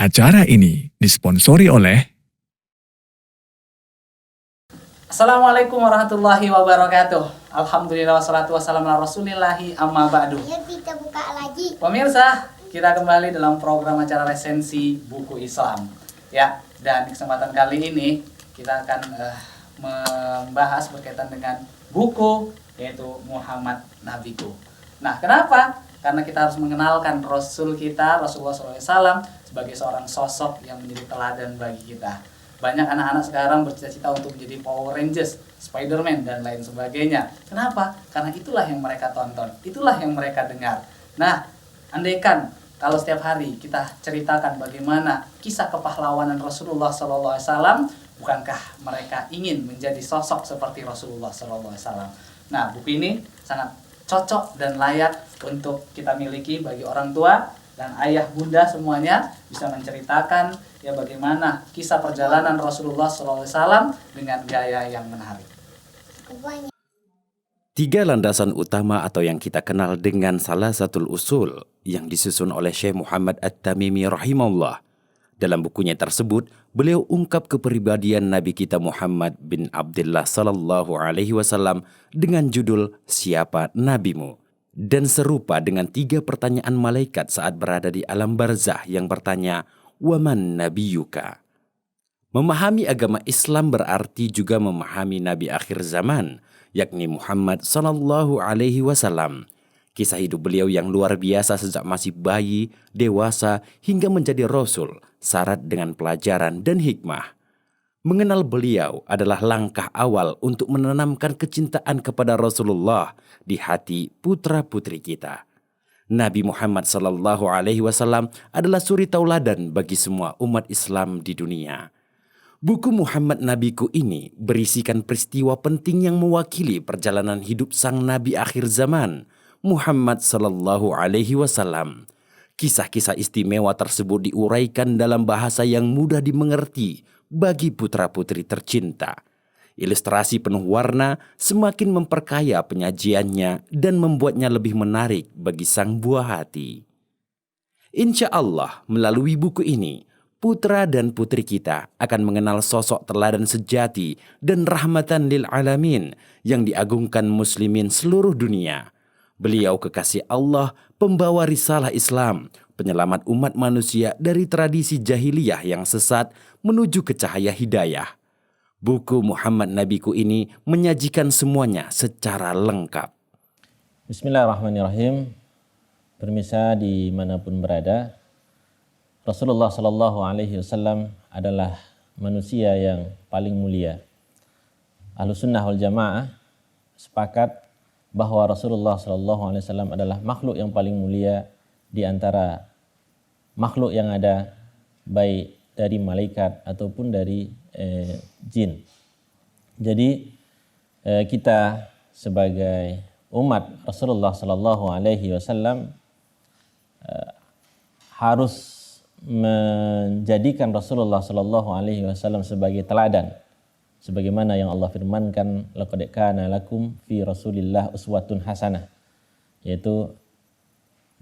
Acara ini disponsori oleh Assalamualaikum warahmatullahi wabarakatuh. Alhamdulillah wassalatu wassalamu ala rasulillahi amma ba'du. Ya kita buka lagi. Pemirsa, kita kembali dalam program acara resensi buku Islam. Ya, dan di kesempatan kali ini kita akan membahas berkaitan dengan buku yaitu Muhammad Nabiku. Nah, kenapa? Karena kita harus mengenalkan Rasul kita, Rasulullah SAW, sebagai seorang sosok yang menjadi teladan bagi kita. Banyak anak-anak sekarang bercita-cita untuk menjadi Power Rangers, Spider-Man, dan lain sebagainya. Kenapa? Karena itulah yang mereka tonton, itulah yang mereka dengar. Nah, andaikan kalau setiap hari kita ceritakan bagaimana kisah kepahlawanan Rasulullah SAW, bukankah mereka ingin menjadi sosok seperti Rasulullah SAW? Nah, buku ini sangat cocok dan layak untuk kita miliki bagi orang tua dan ayah bunda semuanya, bisa menceritakan ya bagaimana kisah perjalanan Rasulullah SAW dengan gaya yang menarik. Tiga landasan utama atau yang kita kenal dengan Salasatul Usul yang disusun oleh Syekh Muhammad At-Tamimi rahimahullah. Dalam bukunya tersebut, beliau ungkap kepribadian Nabi kita Muhammad bin Abdullah sallallahu alaihi wasallam dengan judul Siapa Nabimu? Dan serupa dengan tiga pertanyaan malaikat saat berada di alam barzah yang bertanya, Waman nabiyuka? Memahami agama Islam berarti juga memahami Nabi akhir zaman, yakni Muhammad sallallahu alaihi wasallam. Kisah hidup beliau yang luar biasa sejak masih bayi, dewasa, hingga menjadi Rasul, syarat dengan pelajaran dan hikmah. Mengenal beliau adalah langkah awal untuk menanamkan kecintaan kepada Rasulullah di hati putra-putri kita. Nabi Muhammad sallallahu alaihi wasallam adalah suri tauladan bagi semua umat Islam di dunia. Buku Muhammad Nabiku ini berisikan peristiwa penting yang mewakili perjalanan hidup sang Nabi akhir zaman, Muhammad sallallahu alaihi wasallam. Kisah-kisah istimewa tersebut diuraikan dalam bahasa yang mudah dimengerti bagi putra-putri tercinta. Ilustrasi penuh warna semakin memperkaya penyajiannya dan membuatnya lebih menarik bagi sang buah hati. Insya Allah, melalui buku ini, putra dan putri kita akan mengenal sosok teladan sejati dan rahmatan lil alamin yang diagungkan muslimin seluruh dunia. Beliau kekasih Allah, pembawa risalah Islam, penyelamat umat manusia dari tradisi jahiliyah yang sesat menuju ke cahaya hidayah. Buku Muhammad Nabiku ini menyajikan semuanya secara lengkap. Bismillahirrahmanirrahim. Pemirsa dimanapun berada, Rasulullah Sallallahu Alaihi Wasallam adalah manusia yang paling mulia. Ahlussunnah wal Jamaah sepakat bahwa Rasulullah Sallallahu Alaihi Wasallam adalah makhluk yang paling mulia di antara makhluk yang ada, baik dari malaikat ataupun dari jin. Jadi kita sebagai umat Rasulullah Sallallahu Alaihi Wasallam harus menjadikan Rasulullah Sallallahu Alaihi Wasallam sebagai teladan, sebagaimana yang Allah firmankan, laqad kana lakum fi Rasulillah uswatun hasanah, yaitu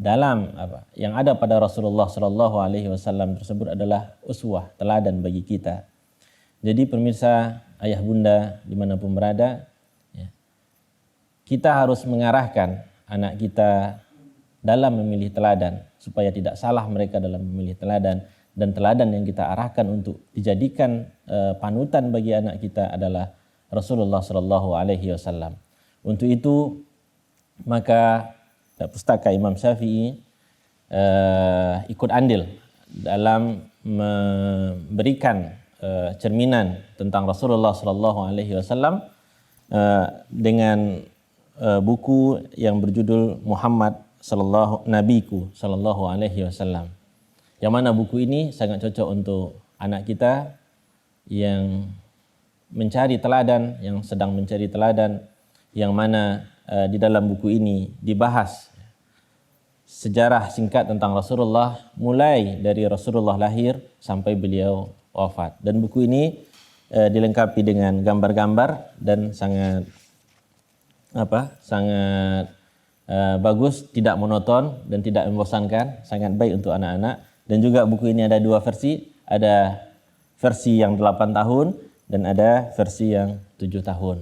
dalam yang ada pada Rasulullah Sallallahu Alaihi Wasallam tersebut adalah uswah, teladan bagi kita. Jadi pemirsa, ayah bunda dimanapun berada, ya, kita harus mengarahkan anak kita dalam memilih teladan supaya tidak salah mereka dalam memilih teladan, dan teladan yang kita arahkan untuk dijadikan panutan bagi anak kita adalah Rasulullah Sallallahu Alaihi Wasallam. Untuk itu maka pustaka Imam Syafi'i ikut andil dalam memberikan cerminan tentang Rasulullah Sallallahu Alaihi Wasallam dengan buku yang berjudul Muhammad Nabiku Sallallahu Alaihi Wasallam. Yang mana buku ini sangat cocok untuk anak kita yang mencari teladan, yang sedang mencari teladan, yang mana di dalam buku ini dibahas sejarah singkat tentang Rasulullah mulai dari Rasulullah lahir sampai beliau wafat. Dan buku ini dilengkapi dengan gambar-gambar dan sangat bagus, tidak monoton dan tidak membosankan, sangat baik untuk anak-anak. Dan juga buku ini ada dua versi, ada versi yang 8 tahun dan ada versi yang 7 tahun.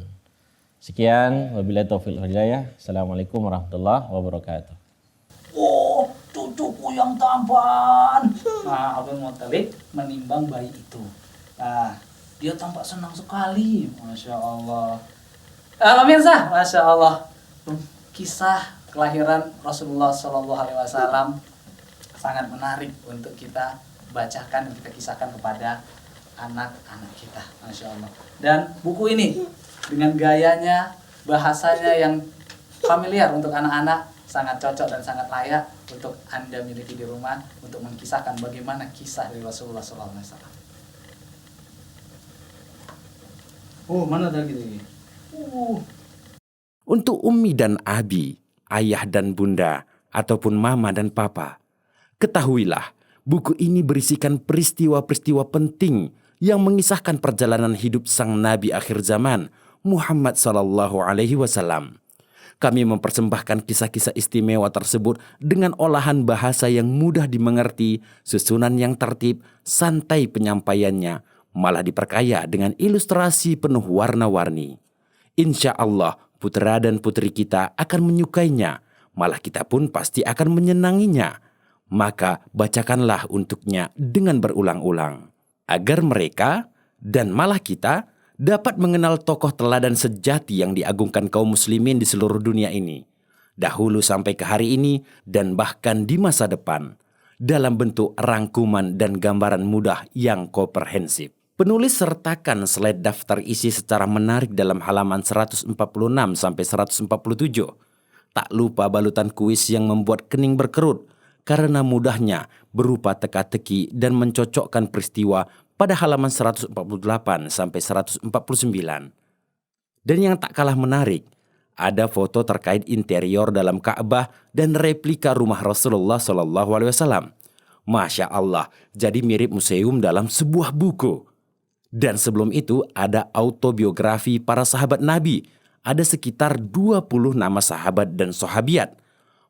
Sekian, wabillahi taufiq wal hidayah. Assalamualaikum warahmatullahi wabarakatuh. Oh, cucuku yang tampan. Nah, Abdul Muthalib menimbang bayi itu. Nah, dia tampak senang sekali. Masya Allah. Pemirsa, Masya Allah. Kisah kelahiran Rasulullah Shallallahu Alaihi Wasallam sangat menarik untuk kita bacakan dan kita kisahkan kepada anak-anak kita, Masya Allah. Dan buku ini dengan gayanya, bahasanya yang familiar untuk anak-anak sangat cocok dan sangat layak untuk Anda miliki di rumah untuk mengkisahkan bagaimana kisah dari Rasulullah Shallallahu Alaihi Wasallam. Oh, mana tadi ini? Untuk Ummi dan Abi, ayah dan bunda, ataupun mama dan papa, ketahuilah, buku ini berisikan peristiwa-peristiwa penting yang mengisahkan perjalanan hidup sang Nabi akhir zaman, Muhammad Sallallahu Alaihi Wasallam. Kami mempersembahkan kisah-kisah istimewa tersebut dengan olahan bahasa yang mudah dimengerti, susunan yang tertib, santai penyampaiannya, malah diperkaya dengan ilustrasi penuh warna-warni. Insya Allah, putra dan putri kita akan menyukainya, malah kita pun pasti akan menyenanginya. Maka bacakanlah untuknya dengan berulang-ulang, agar mereka dan malah kita dapat mengenal tokoh teladan sejati yang diagungkan kaum muslimin di seluruh dunia ini, dahulu sampai ke hari ini dan bahkan di masa depan, dalam bentuk rangkuman dan gambaran mudah yang komprehensif. Penulis sertakan slide daftar isi secara menarik dalam halaman 146 sampai 147. Tak lupa balutan kuis yang membuat kening berkerut karena mudahnya berupa teka-teki dan mencocokkan peristiwa pada halaman 148 sampai 149. Dan yang tak kalah menarik, ada foto terkait interior dalam Ka'bah dan replika rumah Rasulullah SAW. Masya Allah, jadi mirip museum dalam sebuah buku. Dan sebelum itu ada autobiografi para sahabat Nabi. Ada sekitar 20 nama sahabat dan sahabiat.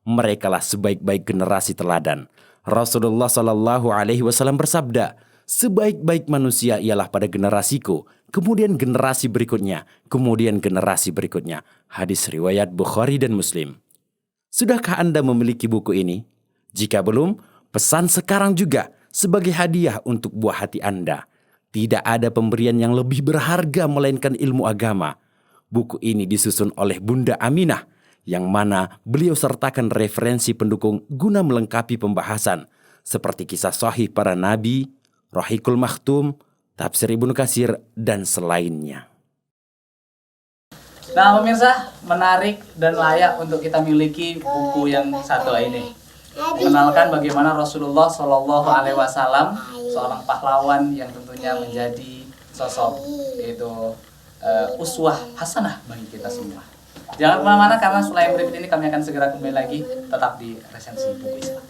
Merekalah sebaik-baik generasi teladan. Rasulullah Shallallahu Alaihi Wasallam bersabda, sebaik-baik manusia ialah pada generasiku, kemudian generasi berikutnya, kemudian generasi berikutnya. Hadis riwayat Bukhari dan Muslim. Sudahkah Anda memiliki buku ini? Jika belum, pesan sekarang juga sebagai hadiah untuk buah hati Anda. Tidak ada pemberian yang lebih berharga melainkan ilmu agama. Buku ini disusun oleh Bunda Aminah, yang mana beliau sertakan referensi pendukung guna melengkapi pembahasan, seperti kisah sahih para nabi, Rahikul Makhtum, Tafsir Ibnu Katsir, dan selainnya. Nah pemirsa, menarik dan layak untuk kita miliki buku yang satu ini. Mengenalkan bagaimana Rasulullah Shallallahu Alaihi Wasallam, seorang pahlawan yang tentunya menjadi sosok, yaitu uswah hasanah bagi kita semua. Jangan kemana-mana karena setelah yang berikut ini kami akan segera kembali lagi, tetap di Resensi Buku Islam.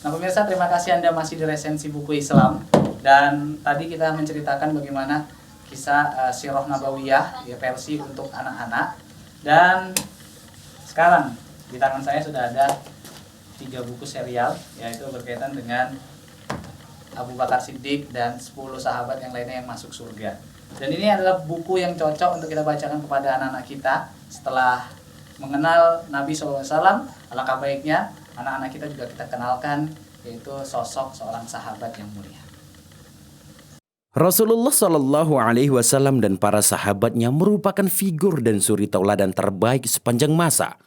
Nah pemirsa, terima kasih Anda masih di Resensi Buku Islam. Dan tadi kita menceritakan bagaimana kisah Sirah Nabawiyah, ya, versi untuk anak-anak. Dan sekarang di tangan saya sudah ada 3 buku serial, yaitu berkaitan dengan Abu Bakar Siddiq dan 10 sahabat yang lainnya yang masuk surga. Dan ini adalah buku yang cocok untuk kita bacakan kepada anak-anak kita setelah mengenal Nabi SAW. Alangkah baiknya anak-anak kita juga kita kenalkan, yaitu sosok seorang sahabat yang mulia. Rasulullah Shallallahu Alaihi Wasallam dan para sahabatnya merupakan figur dan suri tauladan terbaik sepanjang masa.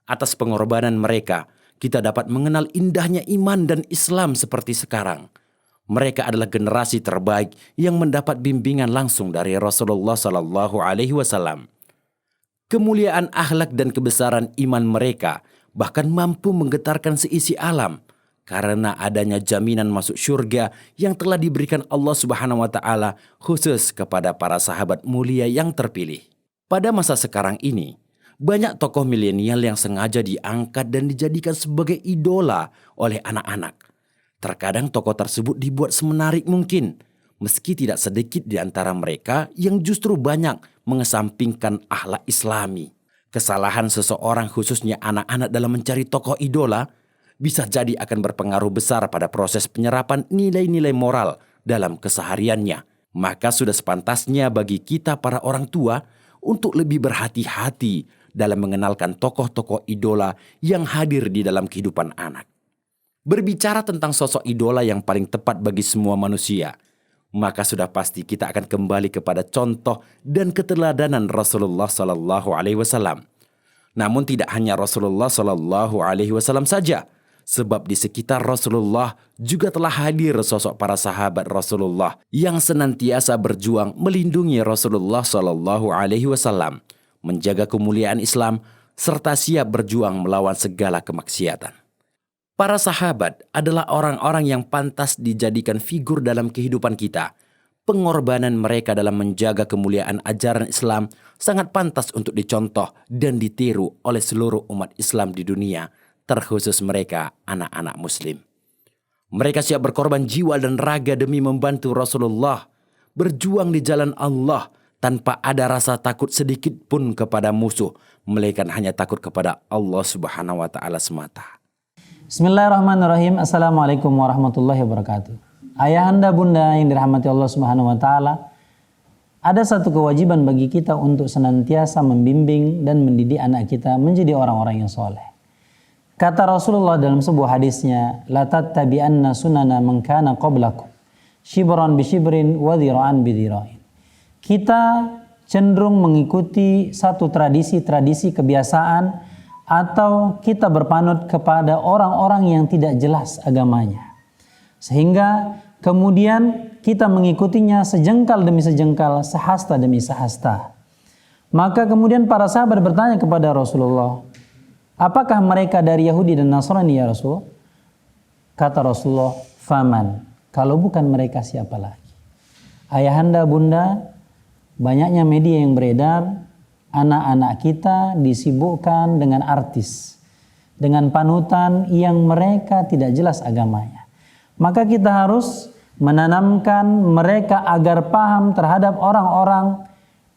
Atas pengorbanan mereka, kita dapat mengenal indahnya iman dan Islam seperti sekarang. Mereka adalah generasi terbaik yang mendapat bimbingan langsung dari Rasulullah Shallallahu Alaihi Wasallam. Kemuliaan akhlak dan kebesaran iman mereka bahkan mampu menggetarkan seisi alam, karena adanya jaminan masuk syurga yang telah diberikan Allah Subhanahu wa taala khusus kepada para sahabat mulia yang terpilih. Pada masa sekarang ini, banyak tokoh milenial yang sengaja diangkat dan dijadikan sebagai idola oleh anak-anak. Terkadang tokoh tersebut dibuat semenarik mungkin, meski tidak sedikit di antara mereka yang justru banyak mengesampingkan akhlak Islami. Kesalahan seseorang khususnya anak-anak dalam mencari tokoh idola bisa jadi akan berpengaruh besar pada proses penyerapan nilai-nilai moral dalam kesehariannya. Maka sudah sepantasnya bagi kita para orang tua untuk lebih berhati-hati dalam mengenalkan tokoh-tokoh idola yang hadir di dalam kehidupan anak. Berbicara tentang sosok idola yang paling tepat bagi semua manusia, maka sudah pasti kita akan kembali kepada contoh dan keteladanan Rasulullah SAW. Namun tidak hanya Rasulullah SAW saja, sebab di sekitar Rasulullah juga telah hadir sosok para sahabat Rasulullah yang senantiasa berjuang melindungi Rasulullah SAW, menjaga kemuliaan Islam, serta siap berjuang melawan segala kemaksiatan. Para sahabat adalah orang-orang yang pantas dijadikan figur dalam kehidupan kita. Pengorbanan mereka dalam menjaga kemuliaan ajaran Islam sangat pantas untuk dicontoh dan ditiru oleh seluruh umat Islam di dunia, terkhusus mereka anak-anak muslim. Mereka siap berkorban jiwa dan raga demi membantu Rasulullah, berjuang di jalan Allah tanpa ada rasa takut sedikit pun kepada musuh, melainkan hanya takut kepada Allah Subhanahu wa taala semata. Bismillahirrahmanirrahim. Assalamualaikum warahmatullahi wabarakatuh. Ayahanda bunda yang dirahmati Allah Subhanahu wa taala, ada satu kewajiban bagi kita untuk senantiasa membimbing dan mendidik anak kita menjadi orang-orang yang soleh. Kata Rasulullah dalam sebuah hadisnya, la tattabi'anna sunana man kana qablakum shibran bi shibrin wa dhira'an bi dhira'in. Kita cenderung mengikuti satu tradisi-tradisi kebiasaan atau kita berpanut kepada orang-orang yang tidak jelas agamanya. Sehingga kemudian kita mengikutinya sejengkal demi sejengkal, sehasta demi sehasta. Maka kemudian para sahabat bertanya kepada Rasulullah, apakah mereka dari Yahudi dan Nasrani ya Rasul? Kata Rasulullah, faman, kalau bukan mereka siapa lagi? Ayahanda bunda, banyaknya media yang beredar, anak-anak kita disibukkan dengan artis, dengan panutan yang mereka tidak jelas agamanya. Maka kita harus menanamkan mereka agar paham terhadap orang-orang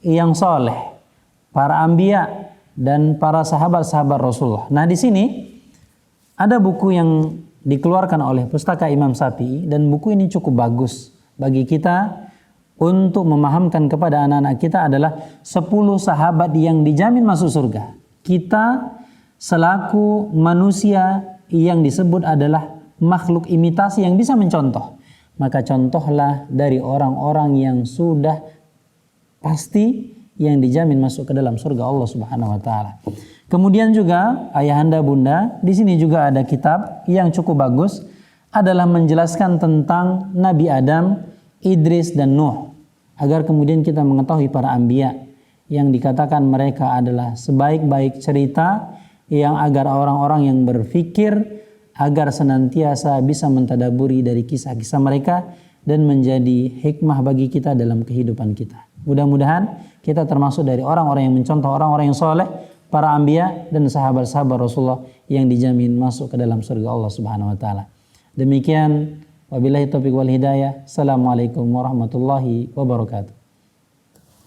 yang soleh, para anbiya dan para sahabat-sahabat Rasulullah. Nah, di sini ada buku yang dikeluarkan oleh Pustaka Imam Syafi'i, dan buku ini cukup bagus bagi kita untuk memahamkan kepada anak-anak kita adalah 10 sahabat yang dijamin masuk surga. Kita selaku manusia yang disebut adalah makhluk imitasi yang bisa mencontoh. Maka contohlah dari orang-orang yang sudah pasti yang dijamin masuk ke dalam surga Allah Subhanahu wa taala. Kemudian juga ayahanda bunda, di sini juga ada kitab yang cukup bagus adalah menjelaskan tentang Nabi Adam, Idris dan Nuh, agar kemudian kita mengetahui para anbiya yang dikatakan mereka adalah sebaik-baik cerita yang agar orang-orang yang berfikir agar senantiasa bisa mentadaburi dari kisah-kisah mereka dan menjadi hikmah bagi kita dalam kehidupan kita. Mudah-mudahan kita termasuk dari orang-orang yang mencontoh orang-orang yang soleh, para anbiya dan sahabat-sahabat Rasulullah yang dijamin masuk ke dalam surga Allah Subhanahu wa taala. Demikian, wabillahi taufiq wal hidayah. Assalamualaikum warahmatullahi wabarakatuh.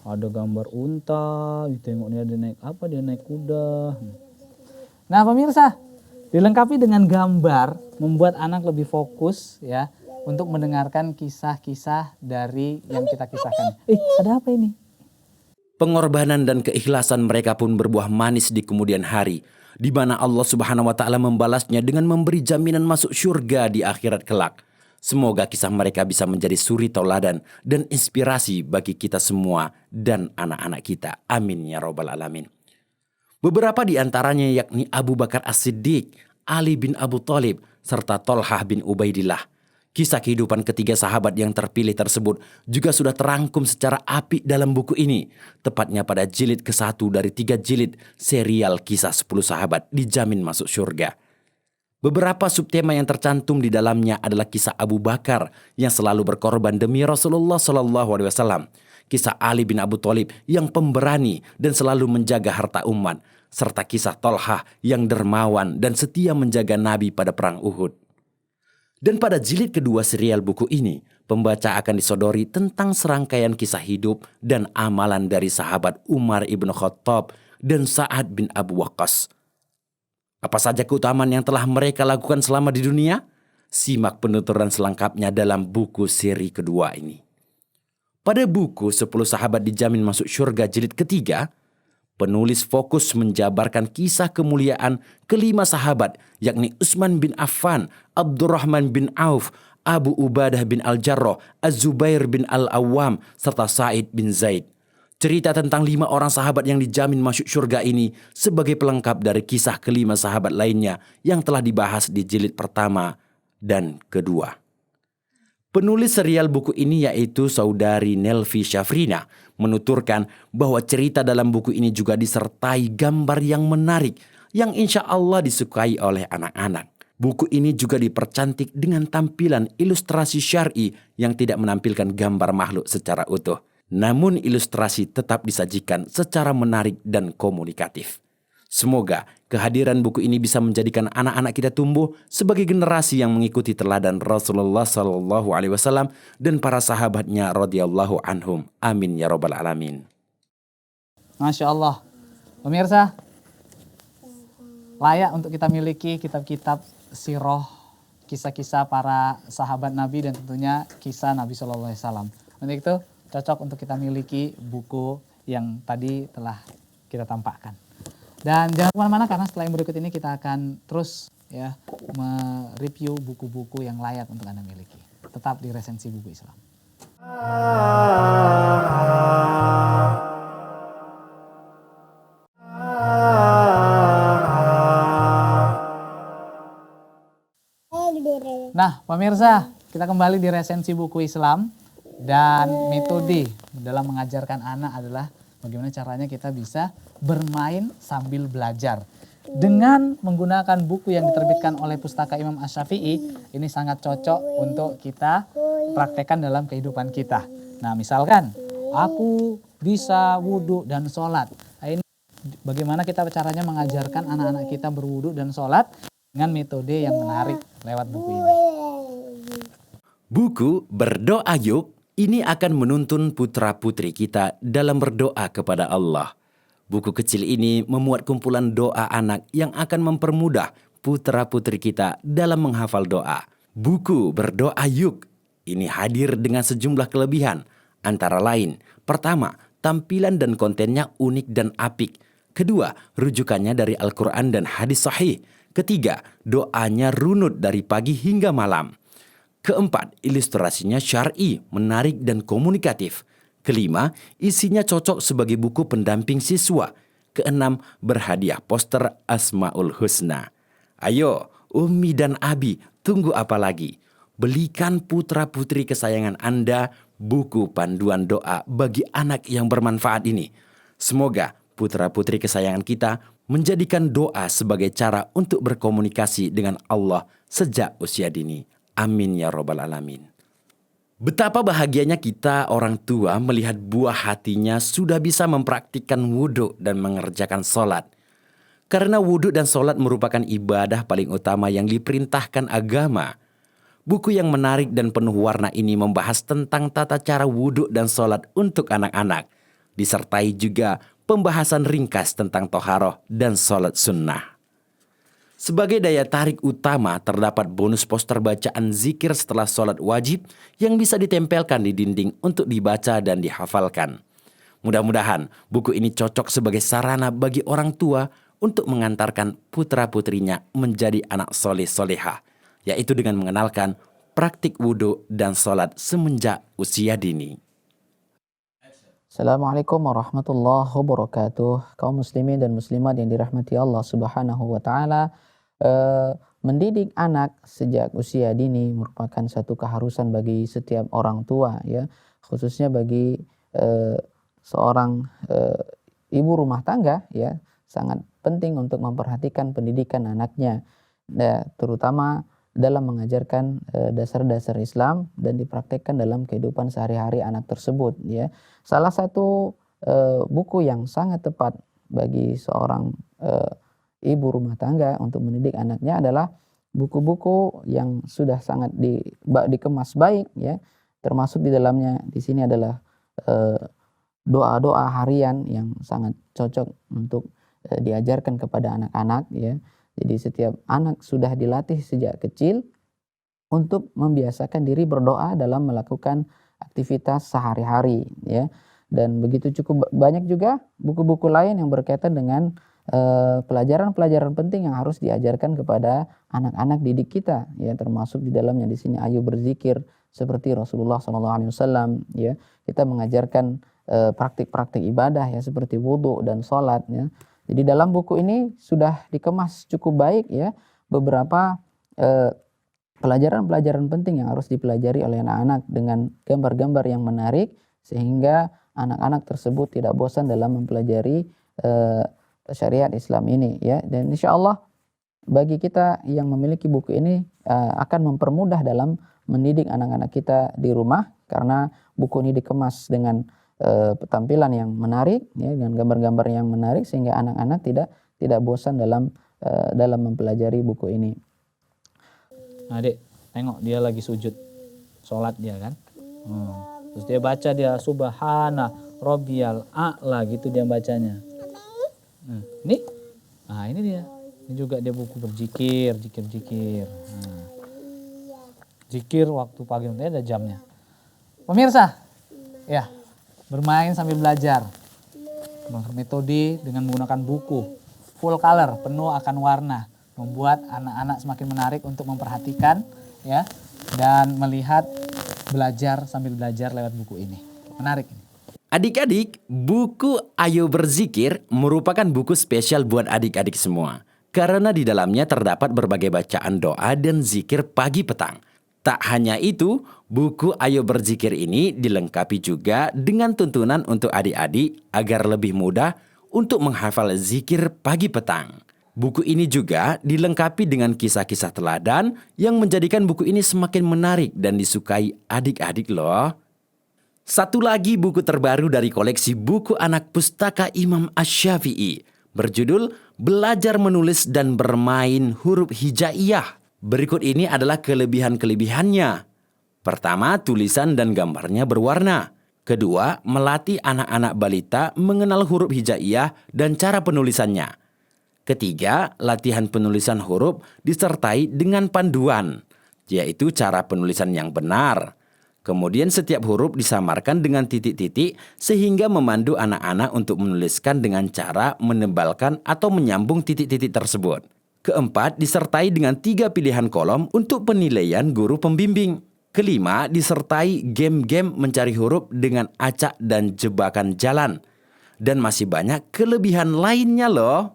Ada gambar unta, tengoknya dia naik apa, dia naik kuda. Nah, pemirsa, dilengkapi dengan gambar membuat anak lebih fokus ya untuk mendengarkan kisah-kisah dari yang kita kisahkan. Ada apa ini? Pengorbanan dan keikhlasan mereka pun berbuah manis di kemudian hari, di mana Allah Subhanahu wa taala membalasnya dengan memberi jaminan masuk syurga di akhirat kelak. Semoga kisah mereka bisa menjadi suri tauladan dan inspirasi bagi kita semua dan anak-anak kita. Amin ya rabbal alamin. Beberapa di antaranya yakni Abu Bakar As-Siddiq, Ali bin Abu Thalib, serta Thalhah bin Ubaidillah. Kisah kehidupan ketiga sahabat yang terpilih tersebut juga sudah terangkum secara apik dalam buku ini, tepatnya pada jilid ke-1 dari 3 jilid serial kisah 10 sahabat dijamin masuk syurga. Beberapa subtema yang tercantum di dalamnya adalah kisah Abu Bakar yang selalu berkorban demi Rasulullah SAW, kisah Ali bin Abu Thalib yang pemberani dan selalu menjaga harta umat, serta kisah Tolhah yang dermawan dan setia menjaga Nabi pada perang Uhud. Dan pada jilid kedua serial buku ini, pembaca akan disodori tentang serangkaian kisah hidup dan amalan dari sahabat Umar ibn Khattab dan Sa'ad bin Abu Waqqas. Apa saja keutamaan yang telah mereka lakukan selama di dunia? Simak penuturan selengkapnya dalam buku seri kedua ini. Pada buku 10 sahabat dijamin masuk surga jilid ketiga, penulis fokus menjabarkan kisah kemuliaan kelima sahabat, yakni Utsman bin Affan, Abdurrahman bin Auf, Abu Ubadah bin Al-Jarrah, Az-Zubair bin Al-Awwam, serta Sa'id bin Zaid. Cerita tentang 5 orang sahabat yang dijamin masuk surga ini sebagai pelengkap dari kisah kelima sahabat lainnya yang telah dibahas di jilid pertama dan kedua. Penulis serial buku ini yaitu saudari Nelvi Syafrina menuturkan bahwa cerita dalam buku ini juga disertai gambar yang menarik yang insya Allah disukai oleh anak-anak. Buku ini juga dipercantik dengan tampilan ilustrasi syar'i yang tidak menampilkan gambar makhluk secara utuh. Namun ilustrasi tetap disajikan secara menarik dan komunikatif. Semoga kehadiran buku ini bisa menjadikan anak-anak kita tumbuh sebagai generasi yang mengikuti teladan Rasulullah SAW dan para sahabatnya radhiyallahu anhum. Amin ya rabbal alamin. Masya Allah. Pemirsa, layak untuk kita miliki kitab-kitab sirah, kisah-kisah para sahabat Nabi dan tentunya kisah Nabi SAW. Untuk itu cocok untuk kita miliki buku yang tadi telah kita tampakkan. Dan jangan kemana-mana karena setelah yang berikut ini kita akan terus ya mereview buku-buku yang layak untuk Anda miliki. Tetap di Resensi Buku Islam. Nah, pemirsa, kita kembali di Resensi Buku Islam. Dan metode dalam mengajarkan anak adalah bagaimana caranya kita bisa bermain sambil belajar. Dengan menggunakan buku yang diterbitkan oleh Pustaka Imam Asy-Syafi'i, ini sangat cocok untuk kita praktekkan dalam kehidupan kita. Nah, misalkan aku bisa wudhu dan sholat. Nah, ini bagaimana kita caranya mengajarkan anak-anak kita berwudhu dan sholat dengan metode yang menarik lewat buku ini. Buku Berdoa Yuk ini akan menuntun putra-putri kita dalam berdoa kepada Allah. Buku kecil ini memuat kumpulan doa anak yang akan mempermudah putra-putri kita dalam menghafal doa. Buku Berdoa Yuk ini hadir dengan sejumlah kelebihan. Antara lain, pertama, tampilan dan kontennya unik dan apik. Kedua, rujukannya dari Al-Quran dan hadis sahih. Ketiga, doanya runut dari pagi hingga malam. Keempat, ilustrasinya syar'i, menarik dan komunikatif. Kelima, isinya cocok sebagai buku pendamping siswa. Keenam, berhadiah poster Asmaul Husna. Ayo, Umi dan Abi, tunggu apa lagi? Belikan putra-putri kesayangan Anda buku panduan doa bagi anak yang bermanfaat ini. Semoga putra-putri kesayangan kita menjadikan doa sebagai cara untuk berkomunikasi dengan Allah sejak usia dini. Amin ya rabbal alamin. Betapa bahagianya kita orang tua melihat buah hatinya sudah bisa mempraktikkan wudhu dan mengerjakan sholat. Karena wudhu dan sholat merupakan ibadah paling utama yang diperintahkan agama. Buku yang menarik dan penuh warna ini membahas tentang tata cara wudhu dan sholat untuk anak-anak. Disertai juga pembahasan ringkas tentang toharoh dan sholat sunnah. Sebagai daya tarik utama terdapat bonus poster bacaan zikir setelah sholat wajib yang bisa ditempelkan di dinding untuk dibaca dan dihafalkan. Mudah-mudahan buku ini cocok sebagai sarana bagi orang tua untuk mengantarkan putra-putrinya menjadi anak soleh-solehah, yaitu dengan mengenalkan praktik wudhu dan sholat semenjak usia dini. Assalamualaikum warahmatullahi wabarakatuh. Kaum muslimin dan muslimat yang dirahmati Allah Subhanahu wa taala, mendidik anak sejak usia dini merupakan satu keharusan bagi setiap orang tua, ya, khususnya bagi seorang ibu rumah tangga, ya, sangat penting untuk memperhatikan pendidikan anaknya. terutama dalam mengajarkan dasar-dasar Islam dan dipraktekkan dalam kehidupan sehari-hari anak tersebut ya. Salah satu buku yang sangat tepat bagi seorang ibu rumah tangga untuk mendidik anaknya adalah buku-buku yang sudah sangat dikemas baik ya, termasuk di dalamnya di sini adalah doa-doa harian yang sangat cocok untuk diajarkan kepada anak-anak ya. Jadi setiap anak sudah dilatih sejak kecil untuk membiasakan diri berdoa dalam melakukan aktivitas sehari-hari ya. Dan begitu cukup banyak juga buku-buku lain yang berkaitan dengan pelajaran-pelajaran penting yang harus diajarkan kepada anak-anak didik kita ya, termasuk di dalamnya di sini ayo berzikir seperti Rasulullah SAW ya. Kita mengajarkan praktik-praktik ibadah ya seperti wudhu dan sholat ya. Jadi dalam buku ini sudah dikemas cukup baik ya beberapa pelajaran-pelajaran penting yang harus dipelajari oleh anak-anak dengan gambar-gambar yang menarik sehingga anak-anak tersebut tidak bosan dalam mempelajari syariat Islam ini ya. Dan insya Allah bagi kita yang memiliki buku ini akan mempermudah dalam mendidik anak-anak kita di rumah karena buku ini dikemas dengan tampilan yang menarik ya, dengan gambar-gambar yang menarik sehingga anak-anak tidak bosan dalam mempelajari buku ini. Nah, Dek, tengok dia lagi sujud sholat dia kan. Terus dia baca dia subhana rabbiyal a'la gitu dia bacanya. Ini? Nah, ini dia. Ini juga dia buku berzikir, zikir. Zikir waktu pagi nanti ada jamnya. Pemirsa, ya, bermain sambil belajar. Metode dengan menggunakan buku full color, penuh akan warna, membuat anak-anak semakin menarik untuk memperhatikan ya dan melihat belajar sambil belajar lewat buku ini. Menarik ini. Adik-adik, buku Ayo Berzikir merupakan buku spesial buat adik-adik semua. Karena di dalamnya terdapat berbagai bacaan doa dan zikir pagi petang. Tak hanya itu, buku Ayo Berzikir ini dilengkapi juga dengan tuntunan untuk adik-adik agar lebih mudah untuk menghafal zikir pagi petang. Buku ini juga dilengkapi dengan kisah-kisah teladan yang menjadikan buku ini semakin menarik dan disukai adik-adik loh. Satu lagi buku terbaru dari koleksi buku anak pustaka Imam Asy-Syafi'i berjudul Belajar Menulis dan Bermain Huruf Hijaiyah. Berikut ini adalah kelebihan-kelebihannya. Pertama, tulisan dan gambarnya berwarna. Kedua, melatih anak-anak balita mengenal huruf hijaiyah dan cara penulisannya. Ketiga, latihan penulisan huruf disertai dengan panduan, yaitu cara penulisan yang benar. Kemudian setiap huruf disamarkan dengan titik-titik sehingga memandu anak-anak untuk menuliskan dengan cara menebalkan atau menyambung titik-titik tersebut. Keempat, disertai dengan 3 pilihan kolom untuk penilaian guru pembimbing. Kelima, disertai game-game mencari huruf dengan acak dan jebakan jalan. Dan masih banyak kelebihan lainnya loh.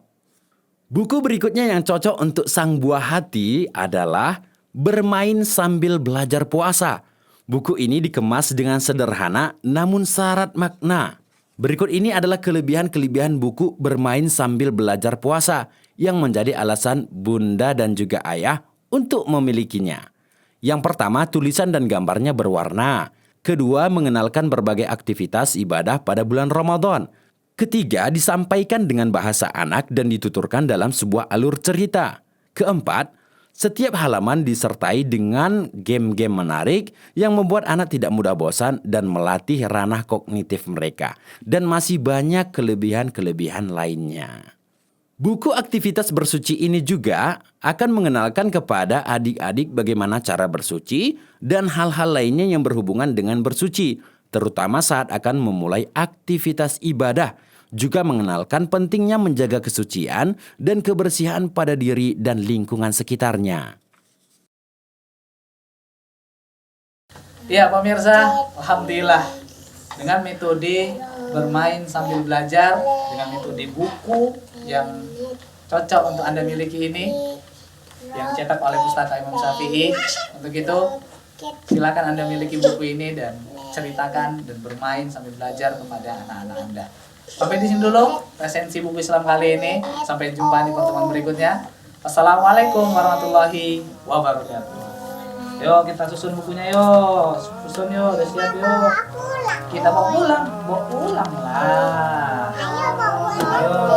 Buku berikutnya yang cocok untuk sang buah hati adalah Bermain Sambil Belajar Puasa. Buku ini dikemas dengan sederhana namun syarat makna. Berikut ini adalah kelebihan-kelebihan buku Bermain Sambil Belajar Puasa yang menjadi alasan bunda dan juga ayah untuk memilikinya. Yang pertama, tulisan dan gambarnya berwarna. Kedua, mengenalkan berbagai aktivitas ibadah pada bulan Ramadan. Ketiga, disampaikan dengan bahasa anak dan dituturkan dalam sebuah alur cerita. Keempat, setiap halaman disertai dengan game-game menarik yang membuat anak tidak mudah bosan dan melatih ranah kognitif mereka. Dan masih banyak kelebihan-kelebihan lainnya. Buku aktivitas bersuci ini juga akan mengenalkan kepada adik-adik bagaimana cara bersuci dan hal-hal lainnya yang berhubungan dengan bersuci, terutama saat akan memulai aktivitas ibadah. Juga mengenalkan pentingnya menjaga kesucian dan kebersihan pada diri dan lingkungan sekitarnya. Ya pemirsa, alhamdulillah dengan metode bermain sambil belajar, dengan metode buku yang cocok untuk Anda miliki ini, yang cetak oleh Pustaka Imam Syafi'i. Untuk itu, silakan Anda miliki buku ini dan ceritakan dan bermain sambil belajar kepada anak-anak Anda. Sampai di sini dulu resensi buku Islam kali ini. Sampai jumpa di pertemuan berikutnya. Assalamualaikum warahmatullahi wabarakatuh. Yuk kita susun bukunya yuk. Susun yuk, udah siap yuk. Kita mau pulang lah. Ayo.